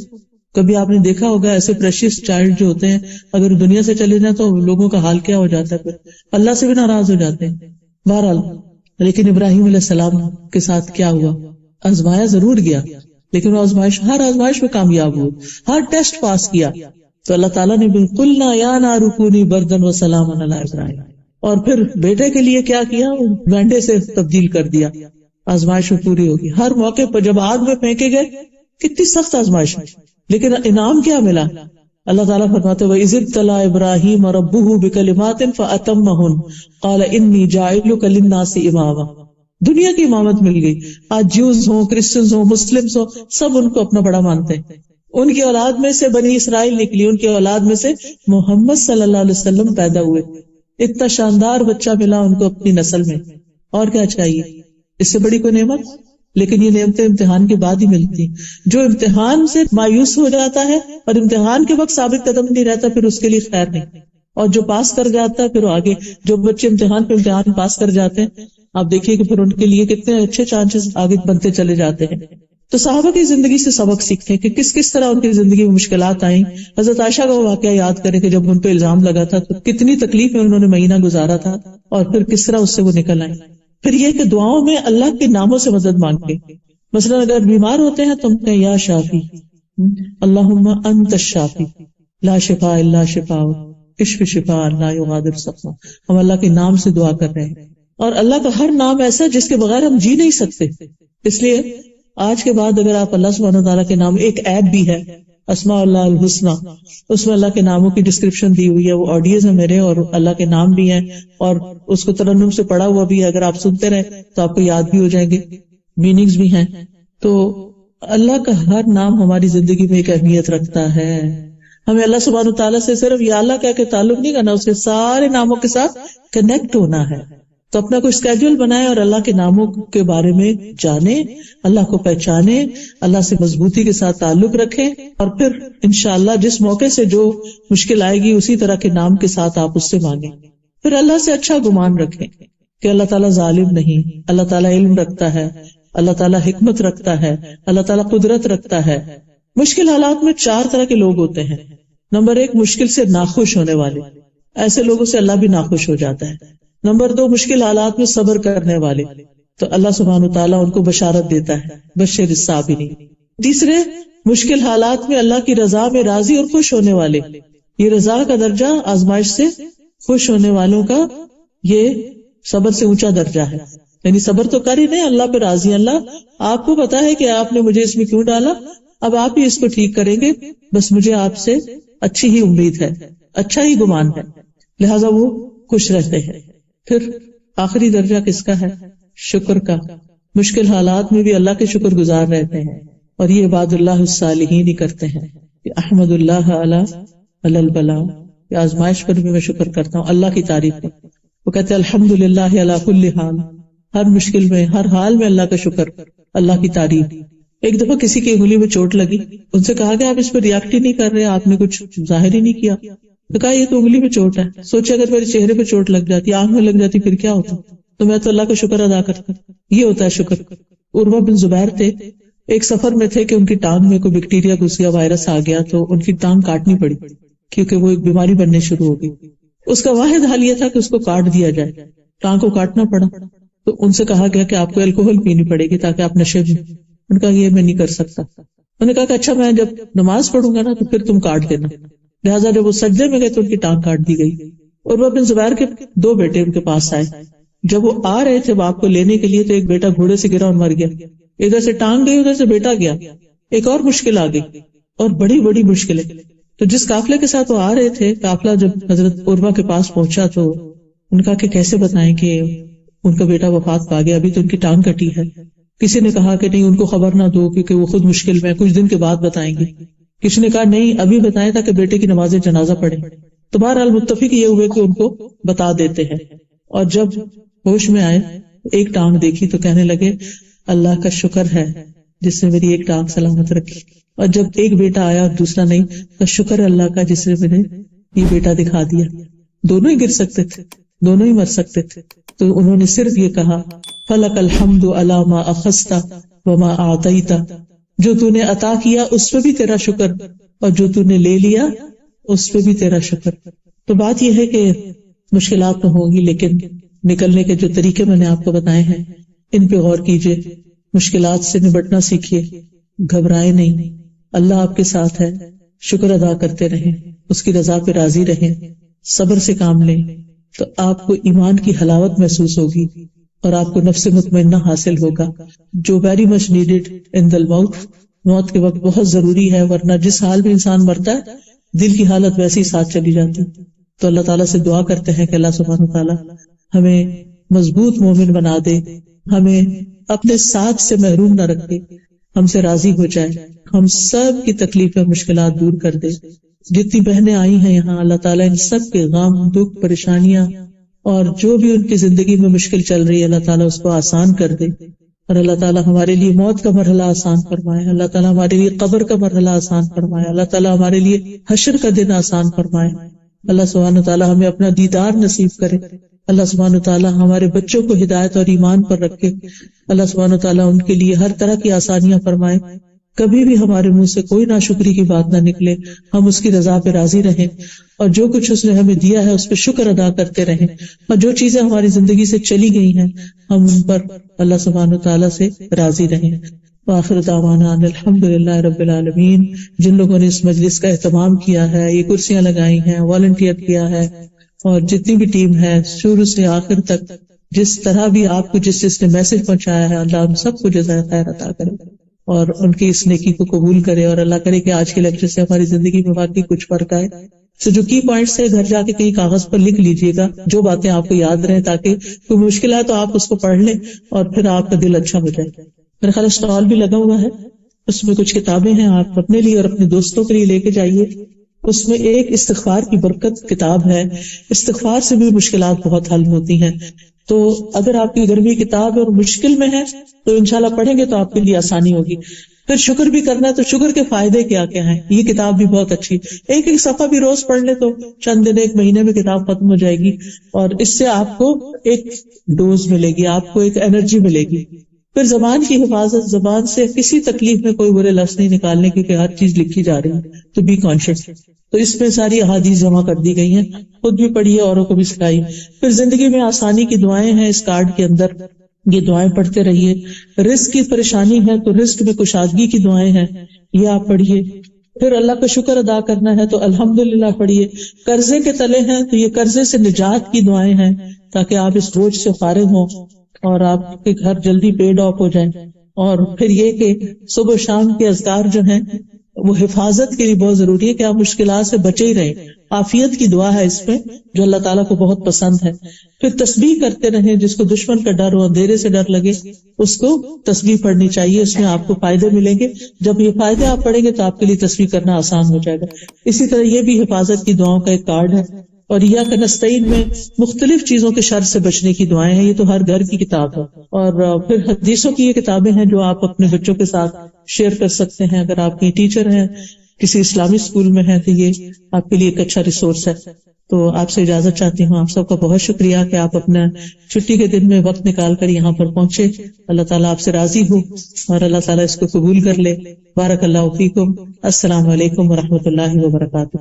کبھی آپ نے دیکھا ہوگا ایسے پریشیس چائلڈ جو ہوتے ہیں اگر دنیا سے چلے جائیں تو لوگوں کا حال کیا ہو جاتا ہے، پھر اللہ سے بھی ناراض ہو جاتے ہیں. بہرحال لیکن ابراہیم علیہ السلام کے ساتھ کیا ہوا؟ آزمایا ضرور گیا، لیکن وہ ہر آزمائش میں کامیاب ہوئے، ہر ٹیسٹ پاس کیا. تو اللہ تعالیٰ نے قُلْنَا يَا نَارُ كُونِي بَرْدًا وَسَلَامًا عَلَىٰ إِبْرَاهِيمَ، اور پھر بیٹے کے لیے کیا کیا؟ گانڈے سے تبدیل کر دیا. آزمائش میں پوری ہوگی. ہر موقع پر جب آگ میں پھینکے گئے، کتنی سخت آزمائش، لیکن انعام کیا ملا؟ اللہ تعالیٰ فرماتے ہیں وَإِذِ ابْتَلَىٰ إِبْرَاهِيمَ رَبُّهُ بِكَلِمَاتٍ فَأَتَمَّهُنَّ قَالَ إِنِّي جَاعِلُكَ لِلنَّاسِ إِمَامًا. دنیا کی امامت مل گئی. آج جوز ہوں، کرسچنز ہوں، مسلمز ہوں، سب ان کو اپنا بڑا مانتے ہیں. ان کی اولاد میں سے بنی اسرائیل نکلی، ان کی اولاد میں سے محمد صلی اللہ علیہ وسلم پیدا ہوئے. اتنا شاندار بچہ ملا ان کو اپنی نسل میں، اور کیا چاہیے؟ اس سے بڑی کوئی نعمت؟ لیکن یہ نعمتیں امتحان کے بعد ہی ملتی. جو امتحان سے مایوس ہو جاتا ہے اور امتحان کے وقت ثابت قدم نہیں رہتا، پھر اس کے لیے خیر نہیں. اور جو پاس کر جاتا ہے پھر آگے، جو بچے امتحان پہ امتحان پاس کر جاتے ہیں آپ دیکھیے کہ پھر ان کے لیے کتنے اچھے چانسز آگے بنتے چلے جاتے ہیں. تو صحابہ کی زندگی سے سبق سیکھتے ہیں کہ کس کس طرح ان کی زندگی میں مشکلات آئیں. حضرت عائشہ کا واقعہ یاد کریں کہ جب ان پہ الزام لگا تھا تو کتنی تکلیف میں انہوں نے مہینہ گزارا تھا اور پھر کس طرح اس سے وہ نکل آئیں. پھر یہ کہ دعاؤں میں اللہ کے ناموں سے مدد مانگے. مثلا اگر بیمار ہوتے ہیں تو ہم کہیں یا شافی، اللہم انت الشافی لا شفاء الا شفاؤک اشف شفاء لا یغادر سقما. ہم اللہ کے نام سے دعا کر رہے ہیں، اور اللہ کا ہر نام ایسا ہے جس کے بغیر ہم جی نہیں سکتے. اس لیے آج کے بعد اگر آپ اللہ سبحانہ وتعالیٰ کے نام، ایک ایپ بھی ہے اسماء اللہ الحسنی، اس میں اللہ کے ناموں کی ڈسکرپشن دی ہوئی ہے. وہ آڈیوز ہیں میرے اور اللہ کے نام بھی ہیں، اور اس کو ترنم سے پڑھا ہوا بھی ہے. اگر آپ سنتے رہے تو آپ کو یاد بھی ہو جائیں گے، میننگز بھی ہیں. تو اللہ کا ہر نام ہماری زندگی میں ایک اہمیت رکھتا ہے. ہمیں اللہ سبحانہ وتعالیٰ سے صرف یا اللہ کہہ کے تعلق نہیں کرنا، اس کے سارے ناموں کے ساتھ کنیکٹ ہونا ہے. تو اپنا کوئی اسکیڈول بنائیں اور اللہ کے ناموں کے بارے میں جانیں، اللہ کو پہچانیں، اللہ سے مضبوطی کے ساتھ تعلق رکھیں، اور پھر انشاءاللہ جس موقع سے جو مشکل آئے گی اسی طرح کے نام کے ساتھ آپ اس سے مانگیں. پھر اللہ سے اچھا گمان رکھیں کہ اللہ تعالیٰ ظالم نہیں، اللہ تعالیٰ علم رکھتا ہے، اللہ تعالیٰ حکمت رکھتا ہے، اللہ تعالیٰ قدرت رکھتا ہے. مشکل حالات میں 4 طرح کے لوگ ہوتے ہیں. نمبر 1، مشکل سے ناخوش ہونے والے، ایسے لوگوں سے اللہ بھی ناخوش ہو جاتا ہے. نمبر 2، مشکل حالات میں صبر کرنے والے، تو اللہ سبحانہ تعالیٰ ان کو بشارت دیتا ہے، بشر الصابرین. تیسرے، مشکل حالات میں اللہ کی رضا میں راضی اور خوش ہونے والے. یہ رضا کا درجہ آزمائش سے خوش ہونے والوں کا یہ صبر سے اونچا درجہ ہے. یعنی صبر تو کر ہی نہیں، اللہ پہ راضی. اللہ آپ کو پتا ہے کہ آپ نے مجھے اس میں کیوں ڈالا، اب آپ ہی اس کو ٹھیک کریں گے، بس مجھے آپ سے اچھی ہی امید ہے، اچھا ہی گمان ہے، لہذا وہ خوش رہتے ہیں. پھر آخری درجہ کس کا ہے؟ شکر کا. مشکل حالات میں بھی اللہ کے شکر گزار رہتے ہیں، اور یہ عباد اللہ الصالحین ہی کرتے ہیں. احمد اللہ علی البلاء، یہ آزمائش پر بھی میں شکر کرتا ہوں، اللہ کی تعریف ہے. وہ کہتے ہیں الحمدللہ علی کل حال، ہر مشکل میں، ہر حال میں اللہ کا شکر، اللہ کی تعریف. ایک دفعہ کسی کی انگلی میں چوٹ لگی، ان سے کہا کہ آپ اس پہ ریاکٹ ہی نہیں کر رہے، آپ نے کچھ ظاہر ہی نہیں کیا. تو کہا یہ تو انگلی میں چوٹ ہے، سوچے اگر میرے چہرے پہ چوٹ لگ جاتی، آنکھ میں لگ جاتی، پھر کیا ہوتا؟ تو میں تو اللہ کا شکر ادا کرتا. یہ ہوتا ہے شکر. عروہ بن زبیر تھے، ایک سفر میں تھے کہ ان کی ٹانگ میں کوئی بیکٹیریا گھس گیا، وائرس آ گیا، تو ان کی ٹانگ کاٹنی پڑی کیونکہ وہ ایک بیماری بننے شروع ہو گئی. اس کا واحد حل یہ تھا کہ اس کو کاٹ دیا جائے، ٹانگ کو کاٹنا پڑا. تو ان سے کہا گیا کہ آپ کو الکوہل پینی پڑے گی تاکہ آپ نشے میں. ان کا یہ میں نہیں کر سکتا. انہوں نے کہا کہ اچھا میں جب نماز پڑھوں گا نا تو پھر تم کاٹ دینا. لہٰذا جب وہ سجدے میں گئے تو ان کی ٹانگ کاٹ دی گئی. عروہ بن زبیر کے 2 بیٹے ان کے پاس آئے جب وہ آ رہے تھے باپ کو لینے کے لیے تو ایک بیٹا گھوڑے سے گرا اور مر گیا، ادھر سے ٹانگ گئی ادھر سے بیٹا گیا، ایک اور مشکل آ گئی اور بڑی بڑی مشکلیں. تو جس قافلے کے ساتھ وہ آ رہے تھے، قافلہ جب حضرت عروہ کے پاس پہنچا تو ان کا کہ کیسے بتائیں کہ ان کا بیٹا وفات پا گیا، ابھی تو ان کی ٹانگ کٹی ہے. کسی نے کہا کہ نہیں ان کو خبر نہ دو کیونکہ وہ خود مشکل میں کچھ دن کے بعد بتائیں گے. کسی نے کہا نہیں ابھی بتائیں تاکہ بیٹے کی نماز جنازہ پڑھیں. تو بہرحال متفق یہ ہوئے کہ ان کو بتا دیتے ہیں. اور جب ہوش میں آئے ایک ٹانگ دیکھی تو کہنے لگے اللہ کا شکر ہے جس نے میری ایک ٹانگ سلامت رکھی. اور جب ایک بیٹا آیا اور دوسرا نہیں تو شکر ہے اللہ کا جس نے مجھے یہ بیٹا دکھا دیا. دونوں ہی گر سکتے تھے، دونوں ہی مر سکتے تھے. تو انہوں نے صرف یہ کہا فلک الحمد علی ما اخذت وما اعطیت، جو تو نے عطا کیا اس پہ بھی تیرا شکر اور جو تو نے لے لیا اس پہ بھی تیرا شکر. تو بات یہ ہے کہ مشکلات تو ہوں گی لیکن نکلنے کے جو طریقے میں نے آپ کو بتائے ہیں ان پہ غور کیجئے، مشکلات سے نبٹنا سیکھیے، گھبرائے نہیں، اللہ آپ کے ساتھ ہے، شکر ادا کرتے رہیں، اس کی رضا پہ راضی رہیں، صبر سے کام لیں تو آپ کو ایمان کی حلاوت محسوس ہوگی اور آپ کو نفس مطمئنہ حاصل ہوگا جو ویری مچ نیڈڈ ان دی موت. موت کے وقت بہت ضروری ہے، ورنہ جس حال میں انسان مرتا ہے دل کی حالت ویسی ساتھ چلی جاتی. تو اللہ تعالیٰ سے دعا کرتے ہیں کہ اللہ سبحانہ وتعالیٰ ہمیں مضبوط مومن بنا دے، ہمیں اپنے ساتھ سے محروم نہ رکھے، ہم سے راضی ہو جائے، ہم سب کی تکلیفیں مشکلات دور کر دے. جتنی بہنیں آئی ہیں یہاں اللہ تعالیٰ ان سب کے غم دکھ پریشانیاں اور جو بھی ان کی زندگی میں مشکل چل رہی ہے اللہ تعالیٰ اس کو آسان کر دے. اور اللہ تعالیٰ ہمارے لیے موت کا مرحلہ آسان فرمائے، اللہ تعالیٰ ہمارے لیے قبر کا مرحلہ آسان فرمائے، اللہ تعالیٰ ہمارے لیے حشر کا دن آسان فرمائے. اللہ سبحانہ تعالیٰ ہمیں اپنا دیدار نصیب کرے. اللہ سبحانہ تعالیٰ ہمارے بچوں کو ہدایت اور ایمان پر رکھے. اللہ سبحانہ تعالیٰ ان کے لیے ہر طرح کی آسانیاں فرمائے. کبھی بھی ہمارے منہ سے کوئی ناشکری کی بات نہ نکلے، ہم اس کی رضا پہ راضی رہیں اور جو کچھ اس نے ہمیں دیا ہے اس پہ شکر ادا کرتے رہیں. اور جو چیزیں ہماری زندگی سے چلی گئی ہیں ہم ان پر اللہ سبحانہ تعالیٰ سے راضی رہیں. وآخر دعوانا ان الحمدللہ رب العالمین. جن لوگوں نے اس مجلس کا اہتمام کیا ہے، یہ کرسیاں لگائی ہیں، والنٹیئر کیا ہے، اور جتنی بھی ٹیم ہے شروع سے آخر تک جس طرح بھی آپ کو جس نے میسج پہنچایا ہے اللہ ہم سب کو جزائے خیر عطا کرے اور ان کی اس نیکی کو قبول کرے. اور اللہ کرے کہ آج کے لیکچر سے ہماری زندگی میں واقعی کچھ فرق آئے. تو جو کی پوائنٹس ہے گھر جا کے کہیں کاغذ پر لکھ لیجئے گا جو باتیں آپ کو یاد رہیں تاکہ کوئی مشکل ہے تو آپ اس کو پڑھ لیں اور پھر آپ کا دل اچھا ہو جائے. میرا خیال اسٹال بھی لگا ہوا ہے، اس میں کچھ کتابیں ہیں، آپ اپنے لیے اور اپنے دوستوں کے لیے لے کے جائیے. اس میں ایک استغفار کی برکت کتاب ہے، استغفار سے بھی مشکلات بہت حل ہوتی ہیں. تو اگر آپ کی گھر میں کتاب اور مشکل میں ہے تو انشاءاللہ پڑھیں گے تو آپ کے لیے آسانی ہوگی. پھر شکر بھی کرنا ہے تو شکر کے فائدے کیا کیا ہیں، یہ کتاب بھی بہت اچھی، ایک ایک صفحہ بھی روز پڑھ لے تو چند دن ایک مہینے میں کتاب ختم ہو جائے گی اور اس سے آپ کو ایک ڈوز ملے گی، آپ کو ایک انرجی ملے گی. پھر زبان کی حفاظت، زبان سے کسی تکلیف میں کوئی برے لفظ نہیں نکالنے کی کہ ہر چیز لکھی جا رہی ہے تو بی کانشیس. تو اس میں ساری احادیث جمع کر دی گئی ہیں، خود بھی پڑھیے اوروں کو بھی سکھائیے. پھر زندگی میں آسانی کی دعائیں ہیں اس کارڈ کے اندر، یہ دعائیں پڑھتے رہیے. رزق کی پریشانی ہے تو رزق میں کشادگی کی دعائیں ہیں، یہ آپ پڑھیے. پھر اللہ کا شکر ادا کرنا ہے تو الحمدللہ پڑھیے. قرضے کے تلے ہیں تو یہ قرضے سے نجات کی دعائیں ہیں تاکہ آپ اس بوجھ سے فارغ ہوں اور آپ کے گھر جلدی پیڈ آف ہو جائیں. اور پھر یہ کہ صبح و شام کے اذکار جو ہیں وہ حفاظت کے لیے بہت ضروری ہے کہ آپ مشکلات سے بچے ہی رہیں. عافیت کی دعا ہے اس میں جو اللہ تعالیٰ کو بہت پسند ہے. پھر تسبیح کرتے رہیں، جس کو دشمن کا ڈر ہو، اندھیرے سے ڈر لگے، اس کو تسبیح پڑھنی چاہیے، اس میں آپ کو فائدے ملیں گے. جب یہ فائدے آپ پڑھیں گے تو آپ کے لیے تسبیح کرنا آسان ہو جائے گا. اسی طرح یہ بھی حفاظت کی دعاؤں کا ایک کارڈ ہے. اور ایاک نستعین میں مختلف چیزوں کے شر سے بچنے کی دعائیں ہیں، یہ تو ہر گھر کی کتاب ہے. اور پھر حدیثوں کی یہ کتابیں ہیں جو آپ اپنے بچوں کے ساتھ شیئر کر سکتے ہیں. اگر آپ کی ٹیچر ہیں، کسی اسلامی اسکول میں ہیں تو یہ آپ کے لیے ایک اچھا ریسورس ہے. تو آپ سے اجازت چاہتی ہوں. آپ سب کا بہت شکریہ کہ آپ اپنا چھٹی کے دن میں وقت نکال کر یہاں پر پہنچے. اللہ تعالیٰ آپ سے راضی ہو اور اللہ تعالیٰ اس کو قبول کر لے. بارک اللہ فیکم. السلام علیکم ورحمۃ اللہ وبرکاتہ.